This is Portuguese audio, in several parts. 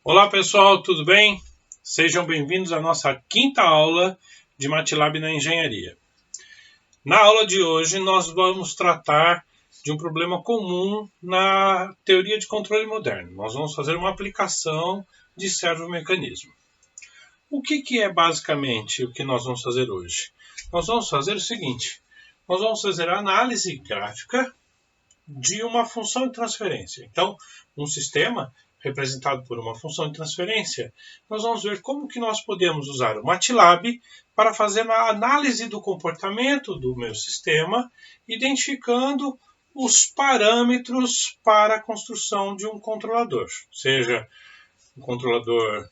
Olá pessoal, tudo bem? Sejam bem-vindos à nossa quinta aula de MATLAB na engenharia. Na aula de hoje nós vamos tratar de um problema comum na teoria de controle moderno. Nós vamos fazer uma aplicação de servomecanismo. O que é basicamente o que nós vamos fazer hoje? Nós vamos fazer o seguinte, nós vamos fazer a análise gráfica de uma função de transferência. Então, um sistema representado por uma função de transferência, nós vamos ver como que nós podemos usar o MATLAB para fazer a análise do comportamento do meu sistema, identificando os parâmetros para a construção de um controlador, seja um controlador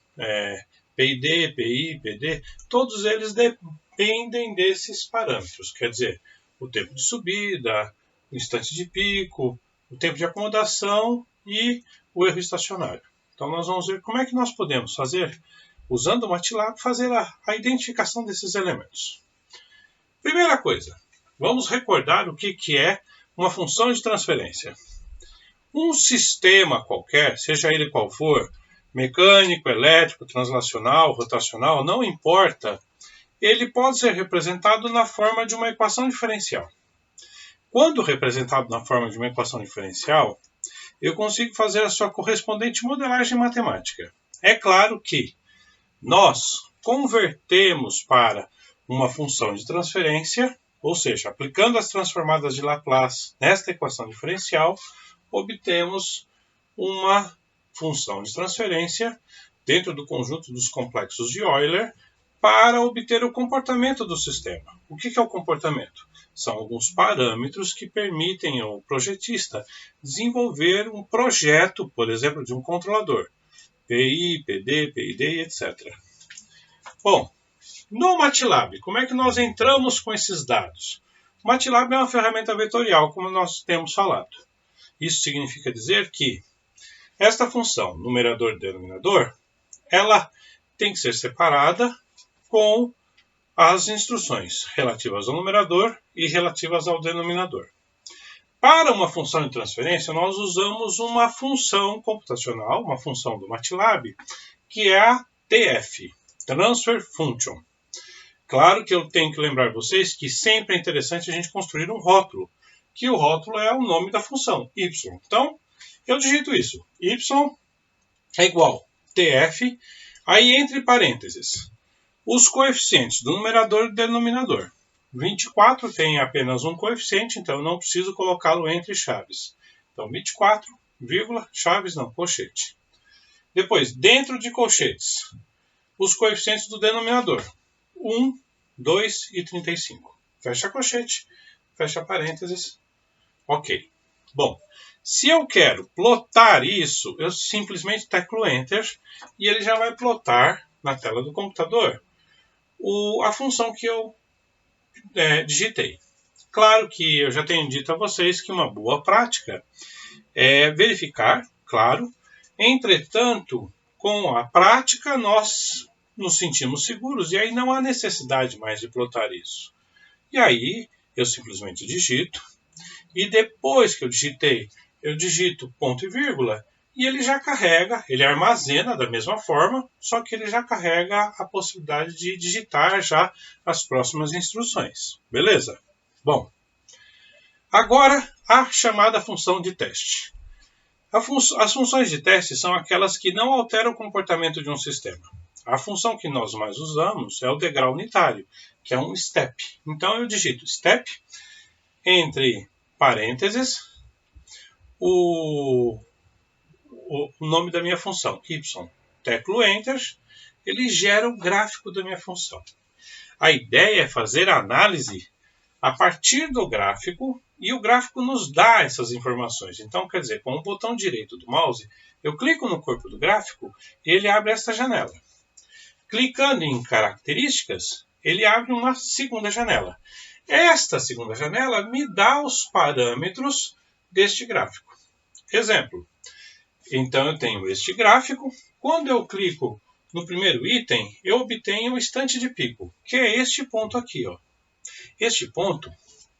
PID, PI, PD, todos eles dependem desses parâmetros, quer dizer, o tempo de subida, o instante de pico, o tempo de acomodação e o erro estacionário. Então nós vamos ver como é que nós podemos fazer, usando o MATLAB, fazer a identificação desses elementos. Primeira coisa, vamos recordar o que é uma função de transferência. Um sistema qualquer, seja ele qual for, mecânico, elétrico, translacional, rotacional, não importa, ele pode ser representado na forma de uma equação diferencial. Quando representado na forma de uma equação diferencial, eu consigo fazer a sua correspondente modelagem matemática. É claro que nós convertemos para uma função de transferência, ou seja, aplicando as transformadas de Laplace nesta equação diferencial, obtemos uma função de transferência dentro do conjunto dos complexos de Euler para obter o comportamento do sistema. O que é o comportamento? São alguns parâmetros que permitem ao projetista desenvolver um projeto, por exemplo, de um controlador. PI, PD, PID, etc. Bom, no MATLAB, como é que nós entramos com esses dados? O MATLAB é uma ferramenta vetorial, como nós temos falado. Isso significa dizer que esta função, numerador e denominador, ela tem que ser separada com as instruções relativas ao numerador e relativas ao denominador. Para uma função de transferência, nós usamos uma função computacional, uma função do MATLAB, que é a TF, Transfer Function. Claro que eu tenho que lembrar vocês que sempre é interessante a gente construir um rótulo, que o rótulo é o nome da função, y. Então, eu digito isso, y é igual TF, aí entre parênteses, os coeficientes do numerador e do denominador. 24 tem apenas um coeficiente, então eu não preciso colocá-lo entre chaves. Então 24, vírgula, chaves não, colchete. Depois, dentro de colchetes, os coeficientes do denominador. 1, 2 e 35. Fecha colchete, fecha parênteses. Ok. Bom, se eu quero plotar isso, eu simplesmente teclo Enter e ele já vai plotar na tela do computador a função que eu digitei. Claro que eu já tenho dito a vocês que uma boa prática é verificar, claro. Entretanto, com a prática nós nos sentimos seguros e aí não há necessidade mais de plotar isso. E aí eu simplesmente digito e depois que eu digitei, eu digito ponto e vírgula e ele já carrega, ele armazena da mesma forma, só que ele já carrega a possibilidade de digitar já as próximas instruções. Beleza? Bom, agora a chamada função de teste. As funções de teste são aquelas que não alteram o comportamento de um sistema. A função que nós mais usamos é o degrau unitário, que é um step. Então eu digito step, entre parênteses, o nome da minha função, y, teclo Enter, ele gera o gráfico da minha função. A ideia é fazer a análise a partir do gráfico e o gráfico nos dá essas informações. Então, quer dizer, com o botão direito do mouse, eu clico no corpo do gráfico e ele abre esta janela. Clicando em características, ele abre uma segunda janela. Esta segunda janela me dá os parâmetros deste gráfico. Exemplo. Então eu tenho este gráfico. Quando eu clico no primeiro item, eu obtenho o instante de pico, que é este ponto aqui. Ó. Este ponto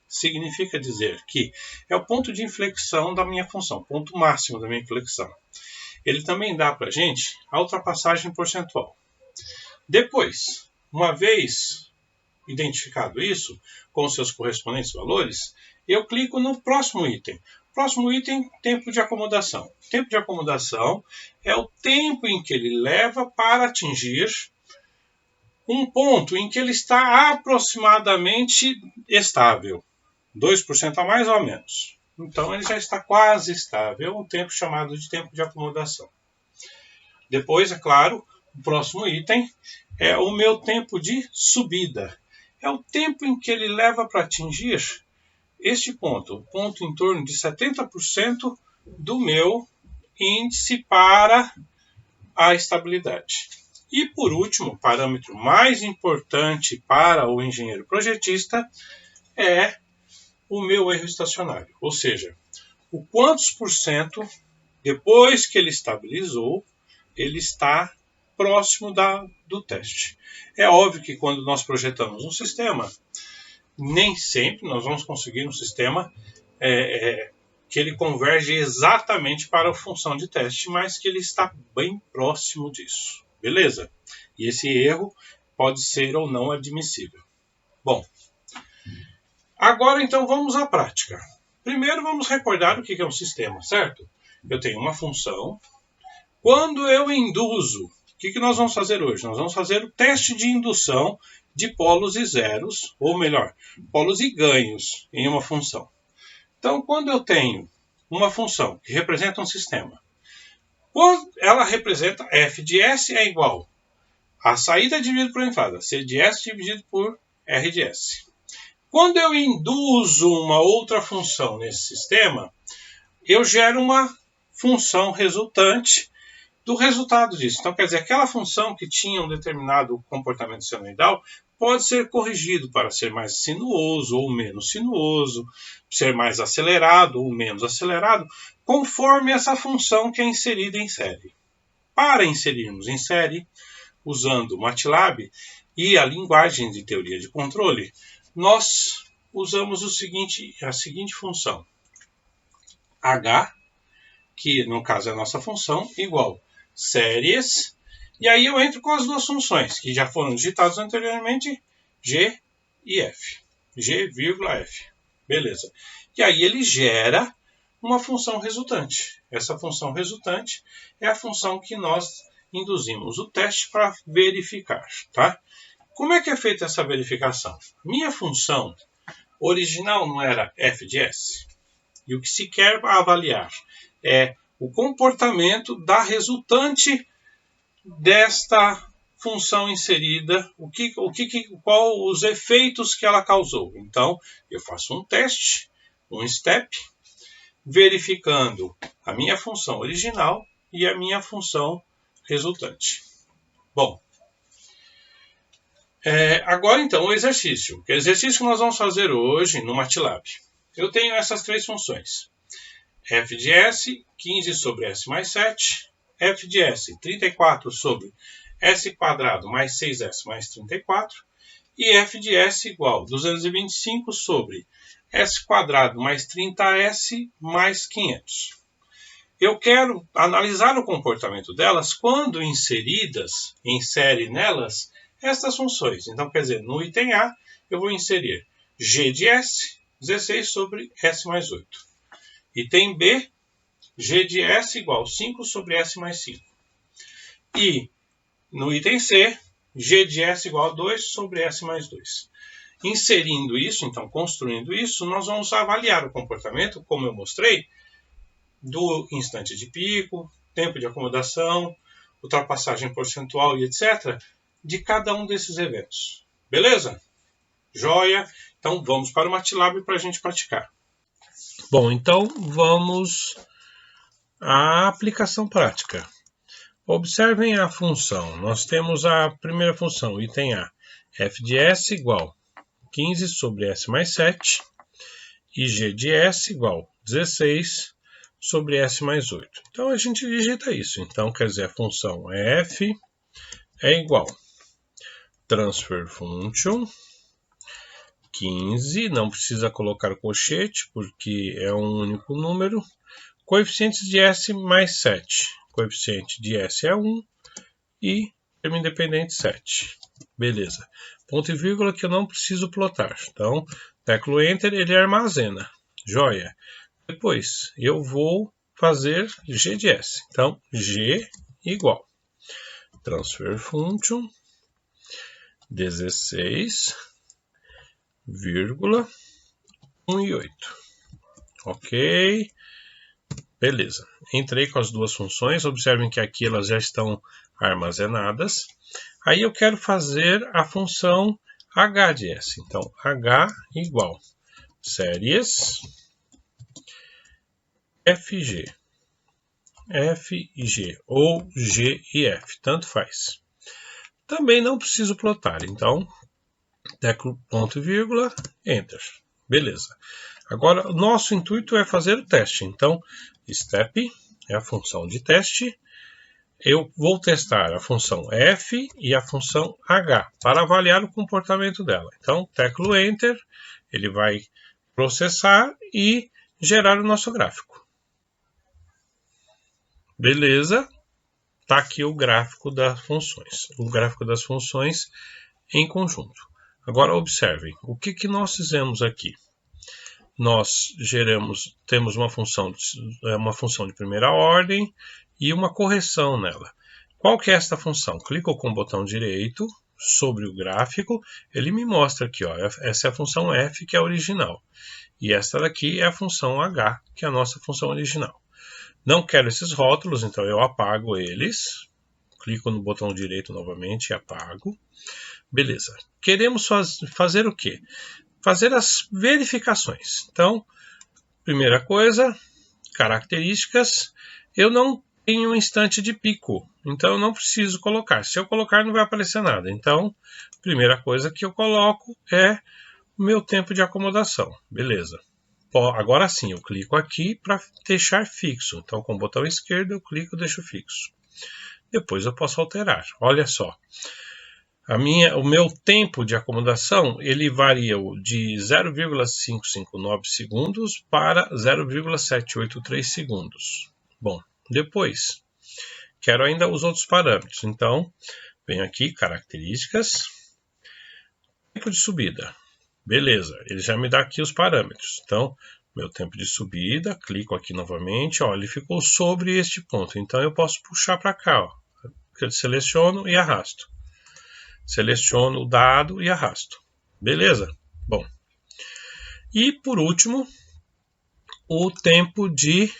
significa dizer que é o ponto de inflexão da minha função, ponto máximo da minha inflexão. ele também dá para a gente a ultrapassagem percentual. Depois, uma vez identificado isso, com seus correspondentes valores, eu clico no próximo item. Próximo item, tempo de acomodação. Tempo de acomodação é o tempo em que ele leva para atingir um ponto em que ele está aproximadamente estável. 2% a mais ou a menos. Então, ele já está quase estável, um tempo chamado de tempo de acomodação. Depois, é claro, o próximo item é o meu tempo de subida. É o tempo em que ele leva para atingir este ponto, o ponto em torno de 70% do meu índice para a estabilidade. E por último, o parâmetro mais importante para o engenheiro projetista é o meu erro estacionário, ou seja, o quantos por cento, depois que ele estabilizou, ele está próximo do teste. É óbvio que quando nós projetamos um sistema, nem sempre nós vamos conseguir um sistema que ele converge exatamente para a função de teste, mas que ele está bem próximo disso. Beleza? E esse erro pode ser ou não admissível. Bom, agora então vamos à prática. Primeiro vamos recordar o que é um sistema, certo? Eu tenho uma função. Quando eu induzo, o que nós vamos fazer hoje? Nós vamos fazer o teste de indução de polos e zeros, ou melhor, polos e ganhos em uma função. Então, quando eu tenho uma função que representa um sistema, ela representa f de s é igual a saída dividido por entrada, c de s dividido por r de s. Quando eu induzo uma outra função nesse sistema, eu gero uma função resultante do resultado disso. Então, quer dizer, aquela função que tinha um determinado comportamento senoidal pode ser corrigido para ser mais sinuoso ou menos sinuoso, ser mais acelerado ou menos acelerado, conforme essa função que é inserida em série. Para inserirmos em série, usando o MATLAB e a linguagem de teoria de controle, nós usamos a seguinte função. H, que no caso é a nossa função, igual séries, e aí eu entro com as duas funções, que já foram digitadas anteriormente, G e F. G, F. Beleza. E aí ele gera uma função resultante. Essa função resultante é a função que nós induzimos o teste para verificar, tá? Como é que é feita essa verificação? Minha função original não era f de s. E o que se quer avaliar é o comportamento da resultante desta função inserida, qual os efeitos que ela causou. Então, eu faço um teste, um step, verificando a minha função original e a minha função resultante. Bom, agora então o exercício. O exercício que nós vamos fazer hoje no MATLAB. Eu tenho essas três funções. f de s, 15 sobre s mais 7. f de s, 34 sobre s quadrado mais 6s mais 34. E f de s igual 225 sobre s quadrado mais 30s mais 500. Eu quero analisar o comportamento delas quando inseridas em série nelas estas funções. Então, quer dizer, no item A, eu vou inserir g de s, 16 sobre s mais 8. Item B, g de s igual 5 sobre s mais 5. E no item C, g de s igual a 2 sobre s mais 2. Inserindo isso, então construindo isso, nós vamos avaliar o comportamento, como eu mostrei, do instante de pico, tempo de acomodação, ultrapassagem percentual e etc., de cada um desses eventos. Beleza? Joia? Então vamos para o MATLAB para a gente praticar. Bom, então vamos à aplicação prática. Observem a função. Nós temos a primeira função, item A, f de s igual 15 sobre s mais 7 e g de s igual 16 sobre s mais 8. Então a gente digita isso. Então quer dizer, a função f é igual transfer function 15, não precisa colocar colchete porque é um único número, coeficientes de s mais 7. coeficiente de S é 1 e termo independente 7. Beleza. Ponto e vírgula que eu não preciso plotar. Então, teclo Enter, ele armazena. Joia. Depois, eu vou fazer G de S. Então, G igual transfer function 16,1 e 8. Ok. Beleza. Entrei com as duas funções. Observem que aqui elas já estão armazenadas. Aí eu quero fazer a função h de S. Então, h igual séries fg. fg ou g e f, tanto faz. Também não preciso plotar, então, teclo ponto e vírgula, enter. Beleza. Agora, o nosso intuito é fazer o teste. Então, step é a função de teste. Eu vou testar a função f e a função h para avaliar o comportamento dela. Então, teclo enter, ele vai processar e gerar o nosso gráfico. Beleza? Está aqui o gráfico das funções. O gráfico das funções em conjunto. Agora, observem, o que nós fizemos aqui? Nós temos uma função de primeira ordem e uma correção nela. Qual que é esta função? Clico com o botão direito sobre o gráfico, ele me mostra aqui, ó, essa é a função f, que é a original. E esta daqui é a função h, que é a nossa função original. Não quero esses rótulos, então eu apago eles. Clico no botão direito novamente e apago. Beleza. Queremos fazer o quê? Fazer as verificações. Então, primeira coisa, características. Eu não tenho um instante de pico, então eu não preciso colocar. Se eu colocar, não vai aparecer nada. Então, primeira coisa que eu coloco é o meu tempo de acomodação. Beleza. Agora sim, eu clico aqui para deixar fixo. Então, com o botão esquerdo, eu clico e deixo fixo. Depois eu posso alterar. Olha só. O meu tempo de acomodação, ele varia de 0,559 segundos para 0,783 segundos. Bom, depois, quero ainda os outros parâmetros. Então, venho aqui, características, tempo de subida. Beleza, ele já me dá aqui os parâmetros. Então, meu tempo de subida, clico aqui novamente, ó, ele ficou sobre este ponto. Então, eu posso puxar para cá, ó. Eu seleciono e arrasto. Seleciono o dado e arrasto. Beleza? Bom. E, por último, o tempo de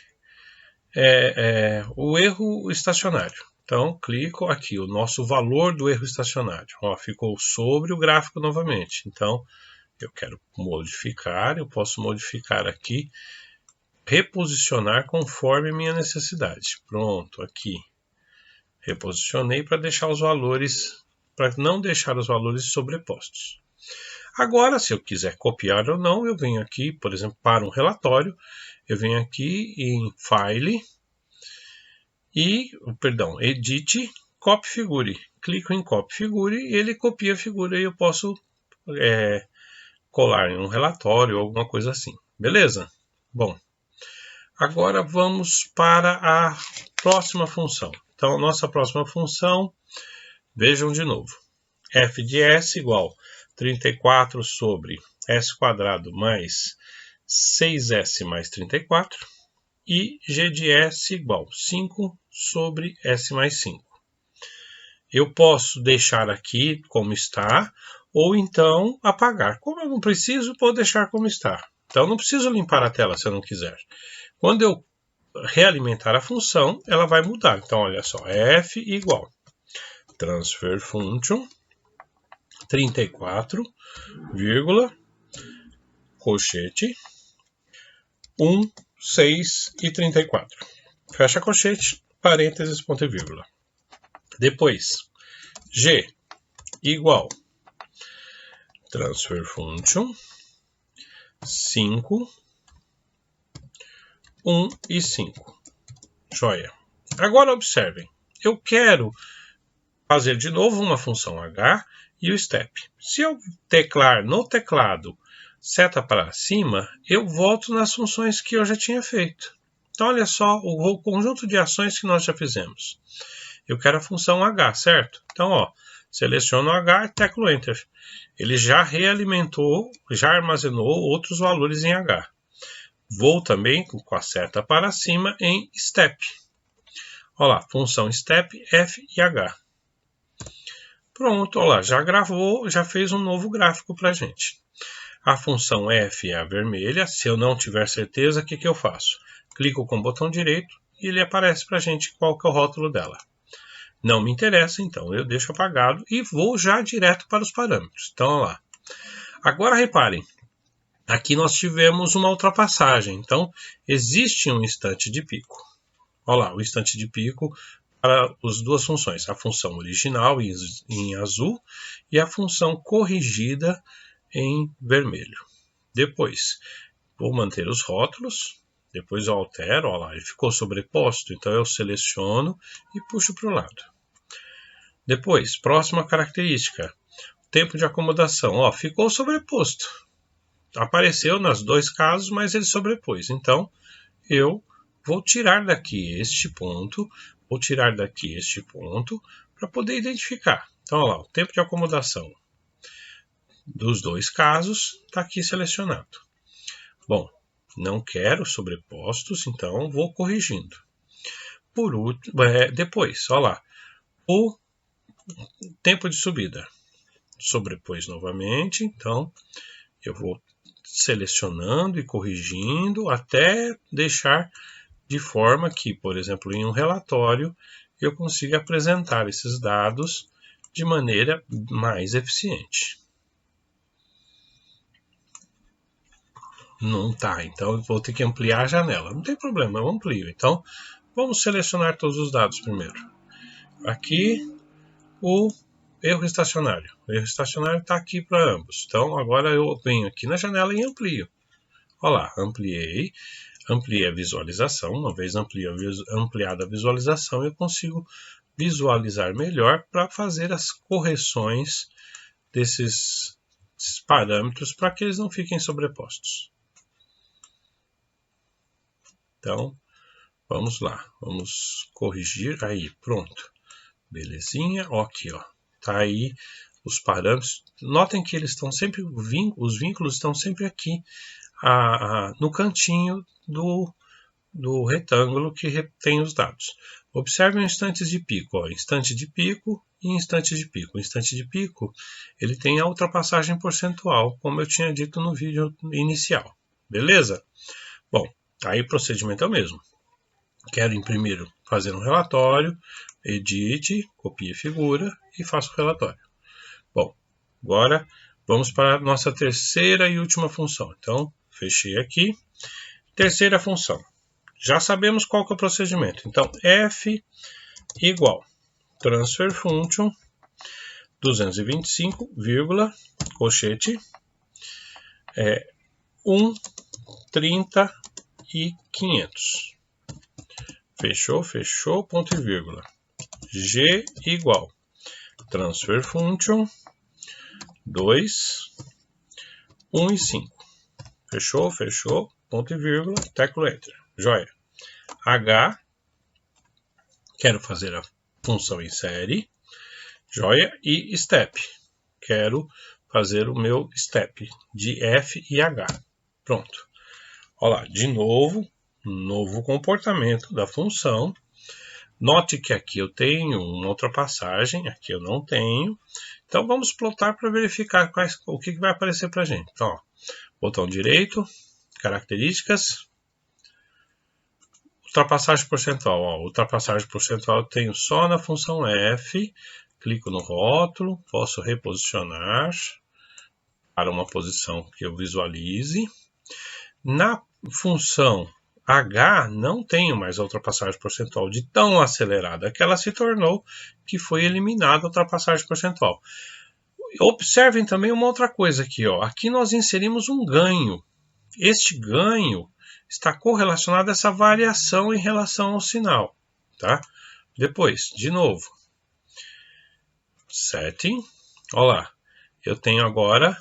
o erro estacionário. Então, clico aqui, o nosso valor do erro estacionário. Ó, ficou sobre o gráfico novamente. Então, eu quero modificar, eu posso modificar aqui, reposicionar conforme a minha necessidade. Pronto, aqui. Reposicionei para deixar os valores, para não deixar os valores sobrepostos. Agora, se eu quiser copiar ou não, eu venho aqui, por exemplo, para um relatório, eu venho aqui em File Edit, Copy Figure. Clico em Copy Figure e ele copia a figura e eu posso colar em um relatório ou alguma coisa assim. Beleza? Bom, agora vamos para a próxima função. Então, a nossa próxima função, vejam de novo, f de s igual 34 sobre s² mais 6s mais 34 e g de s igual 5 sobre s mais 5. Eu posso deixar aqui como está ou então apagar. Como eu não preciso, vou deixar como está. Então, não preciso limpar a tela se eu não quiser. Quando eu realimentar a função, ela vai mudar. Então, olha só, f igual transfer function 34, colchete 1, 6 e 34. Fecha colchete, parênteses, ponto e vírgula. Depois, g igual transfer function 5, 1 e 5. Joia. Agora observem, eu quero fazer de novo uma função h e o step. Se eu teclar no teclado seta para cima, eu volto nas funções que eu já tinha feito. Então, olha só o conjunto de ações que nós já fizemos. Eu quero a função h, certo? Então, ó, seleciono h e teclo Enter. Ele já realimentou, já armazenou outros valores em h. Vou também com a seta para cima em step. Olha lá, função step, f e h. Pronto, olha lá, já gravou, já fez um novo gráfico para a gente. A função f é a vermelha. Se eu não tiver certeza, o que eu faço? Clico com o botão direito e ele aparece para a gente qual que é o rótulo dela. Não me interessa, então eu deixo apagado e vou já direto para os parâmetros. Então, olha lá. Agora reparem, aqui nós tivemos uma ultrapassagem. Então, existe um instante de pico. Olha lá, o instante de pico para as duas funções. A função original em azul e a função corrigida em vermelho. Depois, vou manter os rótulos. Depois eu altero, olha lá, ele ficou sobreposto. Então, eu seleciono e puxo para o lado. Depois, próxima característica, tempo de acomodação. Ó, ficou sobreposto. Apareceu nos dois casos, mas ele sobrepôs. Então, eu vou tirar daqui este ponto, vou tirar daqui este ponto, para poder identificar. Então, olha lá, o tempo de acomodação dos dois casos está aqui selecionado. Bom, não quero sobrepostos, então vou corrigindo. Por último, depois, olha lá, o tempo de subida. Sobrepôs novamente, então eu vou selecionando e corrigindo até deixar de forma que, por exemplo, em um relatório, eu consiga apresentar esses dados de maneira mais eficiente. Não está, então eu vou ter que ampliar a janela. Não tem problema, eu amplio. Então, vamos selecionar todos os dados primeiro. Aqui, o erro estacionário. O erro estacionário está aqui para ambos. Então, agora eu venho aqui na janela e amplio. Olha lá, ampliei a visualização. Uma vez ampliada a visualização, eu consigo visualizar melhor para fazer as correções desses parâmetros para que eles não fiquem sobrepostos. Então, vamos lá. Vamos corrigir. Aí, pronto. Belezinha. Ó, aqui, ó. Tá aí os parâmetros. Notem que eles estão sempre, os vínculos estão sempre aqui no cantinho do retângulo que tem os dados. Observem instantes de pico, ó, instante de pico e instante de pico. O instante de pico, ele tem a ultrapassagem percentual, como eu tinha dito no vídeo inicial. Beleza? Bom, aí o procedimento é o mesmo. Quero imprimir, fazer um relatório, edite, copie figura e faço o relatório. Bom, agora vamos para a nossa terceira e última função. Então, fechei aqui. Terceira função. Já sabemos qual que é o procedimento. Então, f igual transfer function 225, colchete, 1, 30 e 500. Fechou, ponto e vírgula. G igual transfer function 2, 1 e 5. Fechou, ponto e vírgula, tecla Enter. Joia. H, quero fazer a função em série. Joia. E step, quero fazer o meu step de F e H. Pronto. Olha lá, de novo, novo comportamento da função. Note que aqui eu tenho uma ultrapassagem, aqui eu não tenho. Então, vamos plotar para verificar o que vai aparecer para a gente. Então, ó, botão direito, características, ultrapassagem percentual. Ó, ultrapassagem percentual eu tenho só na função f. Clico no rótulo, posso reposicionar para uma posição que eu visualize. Na função H, não tenho mais a ultrapassagem percentual de tão acelerada que ela se tornou, que foi eliminada a ultrapassagem percentual. Observem também uma outra coisa aqui, ó. Aqui nós inserimos um ganho. Este ganho está correlacionado a essa variação em relação ao sinal, tá? Depois, de novo, setting, olha lá, eu tenho agora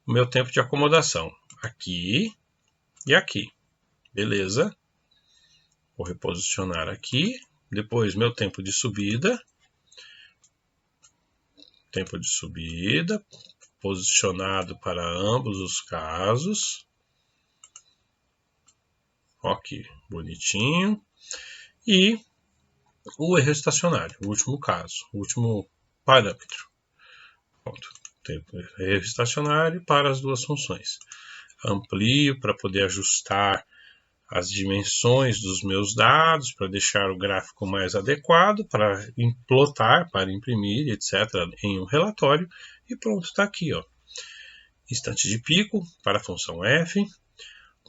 o meu tempo de acomodação aqui e aqui, beleza? Vou reposicionar aqui. Depois, meu tempo de subida. Tempo de subida. Posicionado para ambos os casos. Ok, bonitinho. E o erro estacionário, o último caso, o último parâmetro. Pronto. Tempo de erro estacionário para as duas funções. Amplio para poder ajustar as dimensões dos meus dados, para deixar o gráfico mais adequado, para implotar, para imprimir, etc., em um relatório. E pronto, está aqui, ó. Instante de pico para a função f,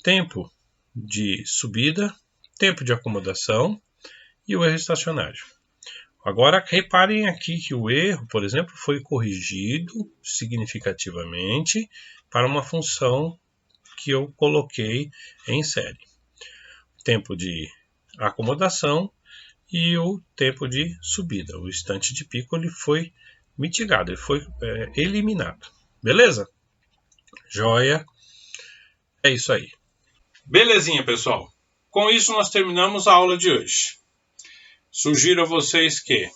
tempo de subida, tempo de acomodação e o erro estacionário. Agora, reparem aqui que o erro, por exemplo, foi corrigido significativamente para uma função que eu coloquei em série. Tempo de acomodação e o tempo de subida. O instante de pico ele foi mitigado, ele foi eliminado. Beleza? Joia. É isso aí. Belezinha, pessoal. Com isso, nós terminamos a aula de hoje. Sugiro a vocês que,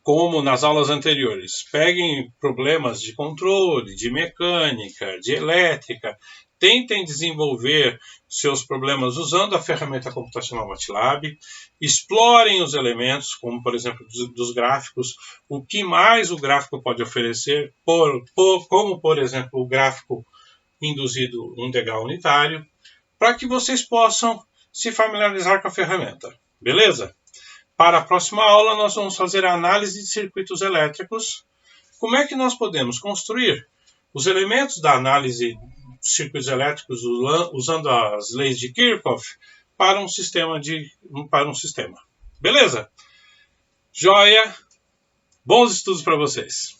como nas aulas anteriores, peguem problemas de controle, de mecânica, de elétrica, tentem desenvolver seus problemas usando a ferramenta computacional MATLAB, explorem os elementos, como por exemplo dos gráficos, o que mais o gráfico pode oferecer, como por exemplo o gráfico induzido um degrau unitário, para que vocês possam se familiarizar com a ferramenta. Beleza? Para a próxima aula, nós vamos fazer a análise de circuitos elétricos. Como é que nós podemos construir os elementos da análise de circuitos elétricos usando as leis de Kirchhoff para um sistema. Beleza? Joia! Bons estudos para vocês!